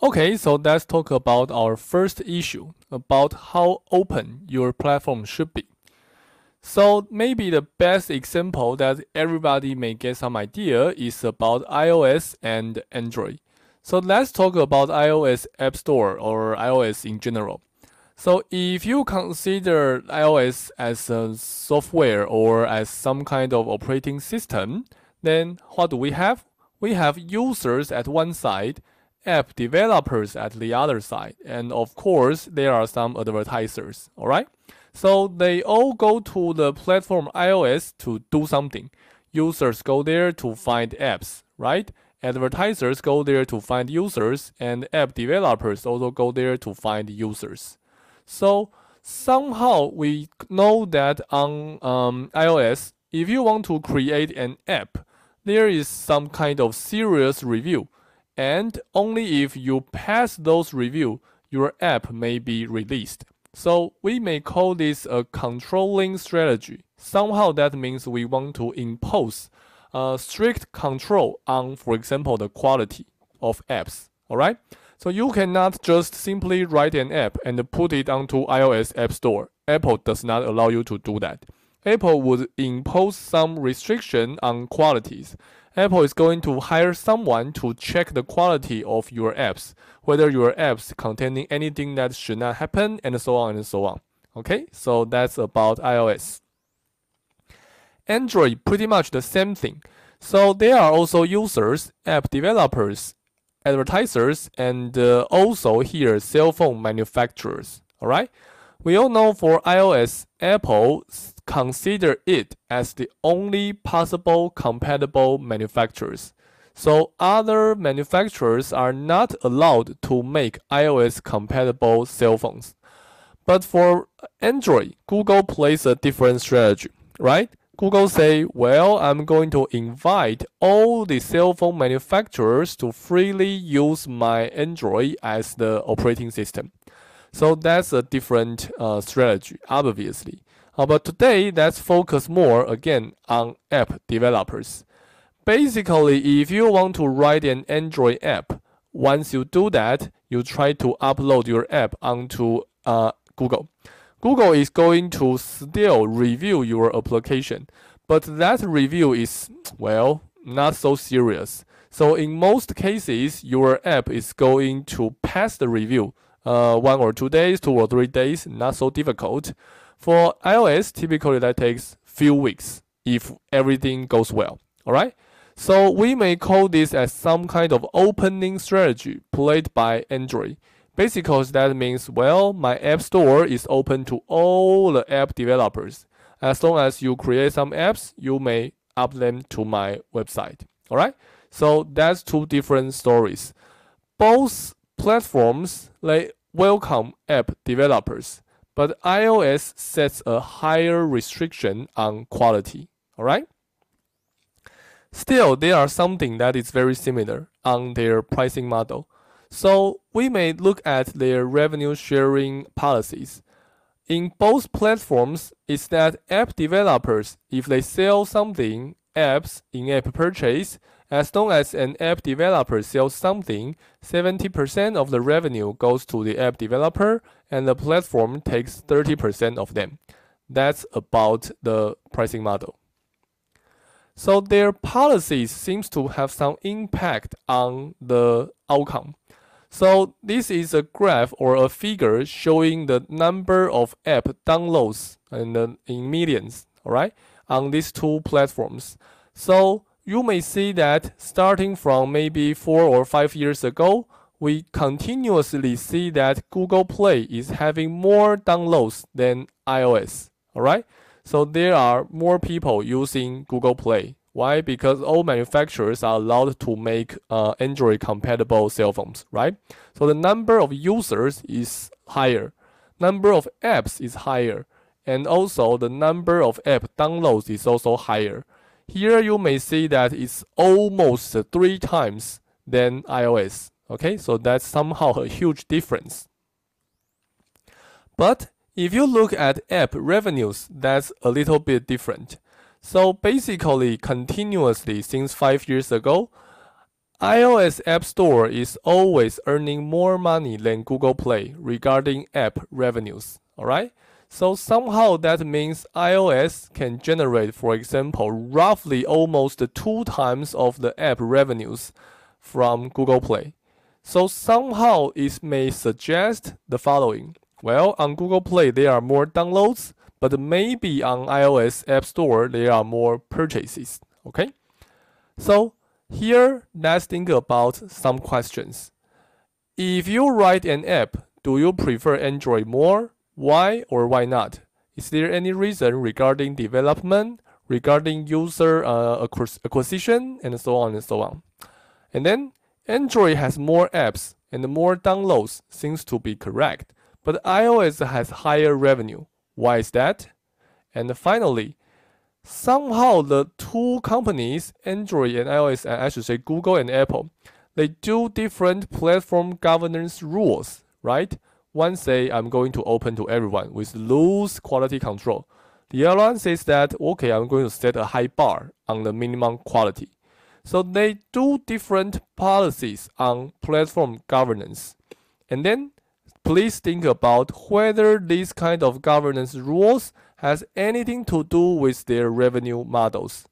Okay, so let's talk about our first issue about how open your platform should be. So maybe the best example that everybody may get some idea is about iOS and Android. So let's talk about iOS App Store or iOS in general. So if you consider iOS as a software or as some kind of operating system, then what do we have? We have users at one side, app developers at the other side, and of course there are some advertisers, all right? So they all go to the platform iOS to do something. Users go there to find apps, right? Advertisers go there to find users, and app developers also go there to find users. So somehow we know that on iOS, if you want to create an app, there is some kind of serious review, and only if you pass those review, your app may be released. So we may call this a controlling strategy. Somehow that means we want to impose strict control on, for example, the quality of apps. All right. So you cannot just simply write an app and put it onto iOS App Store. Apple does not allow you to do that. Apple would impose some restriction on qualities. Apple is going to hire someone to check the quality of your apps, whether your apps containing anything that should not happen, and so on and so on. Okay, so that's about iOS. Android, pretty much the same thing. So there are also users, app developers, advertisers, and also here cell phone manufacturers. All right. We all know for iOS, Apple consider it as the only possible compatible manufacturers. So other manufacturers are not allowed to make iOS compatible cell phones. But for Android, Google plays a different strategy, right? Google say, well, I'm going to invite all the cell phone manufacturers to freely use my Android as the operating system. So that's a different strategy, obviously. But today, let's focus more again on app developers. Basically, if you want to write an Android app, once you do that, you try to upload your app onto Google. Google is going to still review your application, but that review is, well, not so serious. So in most cases, your app is going to pass the review 1 or 2 days, 2 or 3 days, not so difficult. For iOS, typically that takes few weeks if everything goes well. All right. So we may call this as some kind of opening strategy played by Android. Basically, that means, well, my app store is open to all the app developers. As long as you create some apps, you may up them to my website. All right. So that's two different stories. Both platforms they welcome app developers, but iOS sets a higher restriction on quality. All right. Still, there are something that is very similar on their pricing model. So we may look at their revenue sharing policies. In both platforms, is that app developers, if they sell something, apps in-app purchase, as long as an app developer sells something, 70% of the revenue goes to the app developer and the platform takes 30% of them. That's about the pricing model. So their policies seems to have some impact on the outcome. So this is a graph or a figure showing the number of app downloads in millions, all right, on these two platforms. So you may see that starting from maybe 4 or 5 years ago, we continuously see that Google Play is having more downloads than iOS, all right? So there are more people using Google Play. Why? Because all manufacturers are allowed to make Android compatible cell phones, right? So the number of users is higher, number of apps is higher, and also the number of app downloads is also higher. Here you may see that it's almost 3 times than iOS. Okay, so that's somehow a huge difference. But if you look at app revenues, that's a little bit different. So basically, continuously since 5 years ago, iOS App Store is always earning more money than Google Play regarding app revenues. Alright? So somehow that means iOS can generate, for example, roughly almost 2 times of the app revenues from Google Play. So somehow it may suggest the following. Well, on Google Play there are more downloads, but maybe on iOS App Store there are more purchases. Okay? So here, let's think about some questions. If you write an app, do you prefer Android more? Why or why not? Is there any reason regarding development, regarding user acquisition, and so on and so on? And then, Android has more apps and more downloads seems to be correct, but iOS has higher revenue. Why is that? And finally, somehow the two companies, Android and iOS, and I should say Google and Apple, they do different platform governance rules, right? One say I'm going to open to everyone with loose quality control. The other one says that, okay, I'm going to set a high bar on the minimum quality. So they do different policies on platform governance. And then please think about whether these kind of governance rules has anything to do with their revenue models.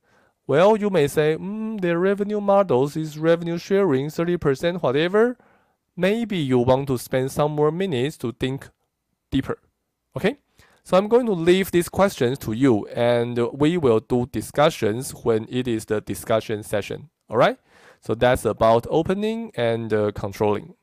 Well, you may say, their revenue models is revenue sharing, 30%, whatever. Maybe you want to spend some more minutes to think deeper. Okay? So I'm going to leave these questions to you, and we will do discussions when it is the discussion session. Alright? So that's about opening and controlling.